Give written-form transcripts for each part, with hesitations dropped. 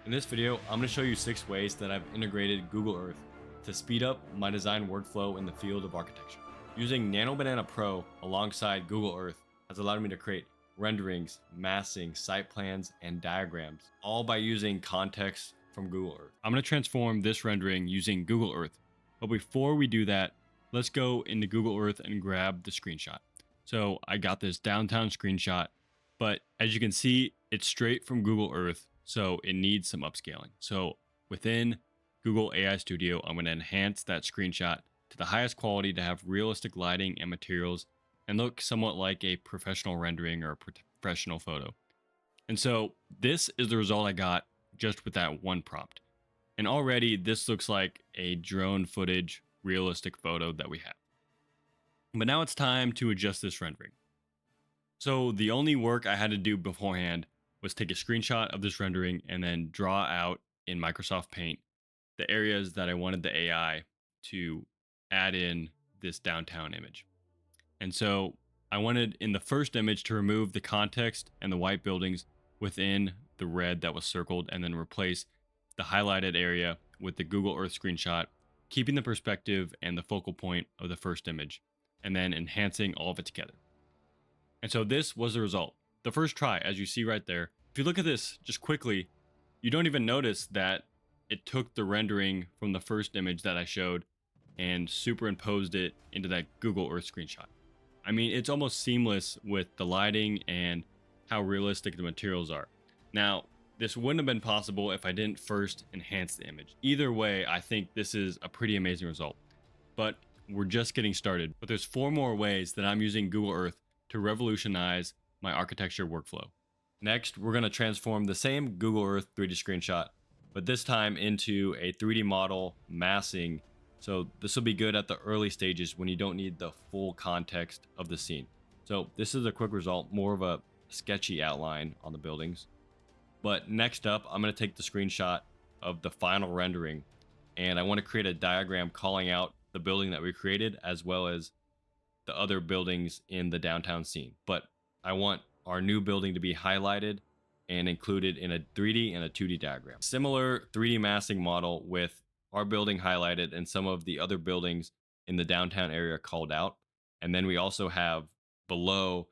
In this video, I'm going to show you 6 ways that I've integrated Google Earth to speed up my design workflow in the field of architecture. Using Nano Banana Pro alongside Google Earth has allowed me to create renderings, massing, site plans, and diagrams, all by using context from Google Earth. I'm going to transform this rendering using Google Earth. But before we do that, let's go into Google Earth and grab the screenshot. So I got this downtown screenshot, but as you can see, it's straight from Google Earth, so it needs some upscaling. So within Google AI Studio, I'm going to enhance that screenshot to the highest quality to have realistic lighting and materials and look somewhat like a professional rendering or a professional photo. And so this is the result I got just with that one prompt. And already this looks like a drone footage realistic photo that we have. But now it's time to adjust this rendering. So the only work I had to do beforehand was take a screenshot of this rendering and then draw out in Microsoft Paint the areas that I wanted the AI to add in this downtown image. And so I wanted in the first image to remove the context and the white buildings within the red that was circled and then replace the highlighted area with the Google Earth screenshot, keeping the perspective and the focal point of the first image, and then enhancing all of it together. And so this was the result. The first try, as you see right there. If you look at this just quickly, you don't even notice that it took the rendering from the first image that I showed and superimposed it into that Google Earth screenshot. I mean, it's almost seamless with the lighting and how realistic the materials are. Now, this wouldn't have been possible if I didn't first enhance the image. Either way, I think this is a pretty amazing result. But we're just getting started. But there's 4 more ways that I'm using Google Earth to revolutionize my architecture workflow. Next, we're going to transform the same Google Earth 3D screenshot, but this time into a 3D model massing. So this will be good at the early stages when you don't need the full context of the scene. So this is a quick result, more of a sketchy outline on the buildings. But next up, I'm going to take the screenshot of the final rendering, and I want to create a diagram calling out the building that we created as well as the other buildings in the downtown scene. But I want our new building to be highlighted and included in a 3D and a 2D diagram. Similar 3D massing model with our building highlighted and some of the other buildings in the downtown area called out. And then we also have below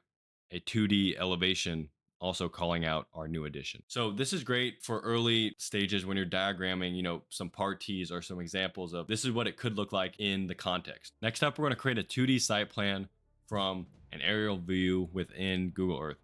a 2D elevation also calling out our new addition. So this is great for early stages when you're diagramming, some parties or some examples of this is what it could look like in the context. Next up, we're going to create a 2D site plan from an aerial view within Google Earth.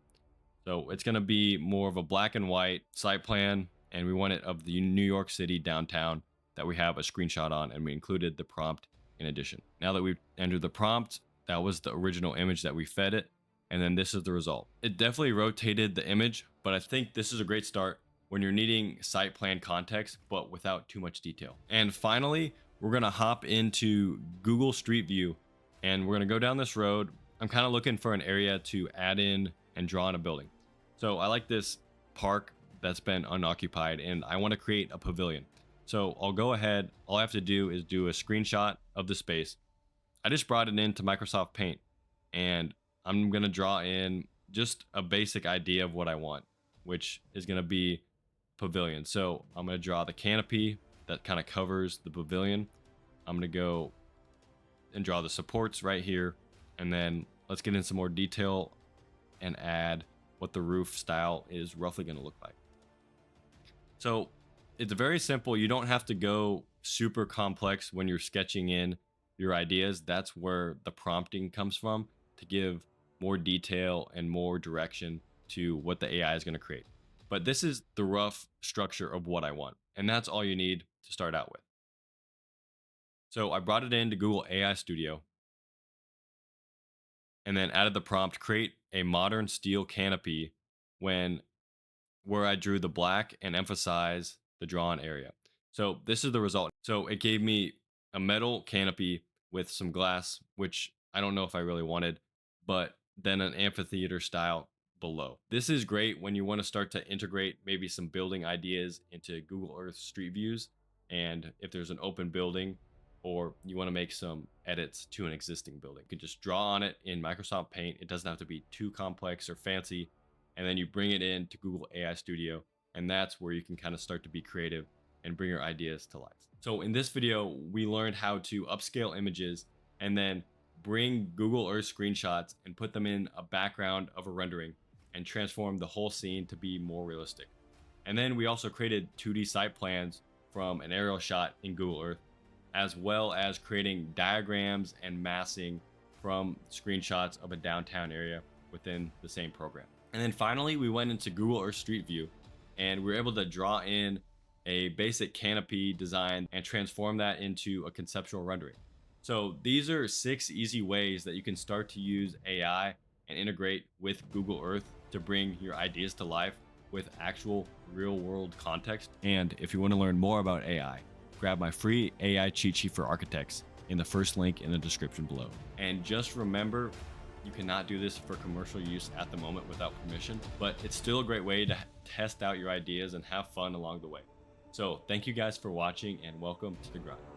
So it's going to be more of a black and white site plan, and we want it of the New York City downtown that we have a screenshot on, and we included the prompt in addition. Now that we've entered the prompt, that was the original image that we fed it. And then this is the result. It definitely rotated the image, but I think this is a great start when you're needing site plan context, but without too much detail. And finally, we're gonna hop into Google Street View and we're gonna go down this road. I'm kind of looking for an area to add in and draw in a building. So I like this park that's been unoccupied and I wanna create a pavilion. So I'll go ahead, all I have to do is do a screenshot of the space. I just brought it into Microsoft Paint and I'm going to draw in just a basic idea of what I want, which is going to be pavilion. So I'm going to draw the canopy that kind of covers the pavilion. I'm going to go and draw the supports right here. And then let's get in some more detail and add what the roof style is roughly going to look like. So it's very simple. You don't have to go super complex when you're sketching in your ideas. That's where the prompting comes from, to give more detail and more direction to what the AI is going to create. But this is the rough structure of what I want. And that's all you need to start out with. So I brought it into Google AI Studio and then added the prompt, create a modern steel canopy where I drew the black and emphasize the drawn area. So this is the result. So it gave me a metal canopy with some glass, which I don't know if I really wanted, but then an amphitheater style below. This is great when you want to start to integrate maybe some building ideas into Google Earth Street Views. And if there's an open building or you want to make some edits to an existing building, you can just draw on it in Microsoft Paint. It doesn't have to be too complex or fancy. And then you bring it into Google AI Studio And that's where you can kind of start to be creative and bring your ideas to life. So in this video, we learned how to upscale images and then bring Google Earth screenshots and put them in a background of a rendering and transform the whole scene to be more realistic. And then we also created 2D site plans from an aerial shot in Google Earth, as well as creating diagrams and massing from screenshots of a downtown area within the same program. And then finally, we went into Google Earth Street View and we were able to draw in a basic canopy design and transform that into a conceptual rendering. So these are 6 easy ways that you can start to use AI and integrate with Google Earth to bring your ideas to life with actual real world context. And if you want to learn more about AI, grab my free AI cheat sheet for architects in the first link in the description below. And just remember, you cannot do this for commercial use at the moment without permission, but it's still a great way to test out your ideas and have fun along the way. So thank you guys for watching and welcome to the grind.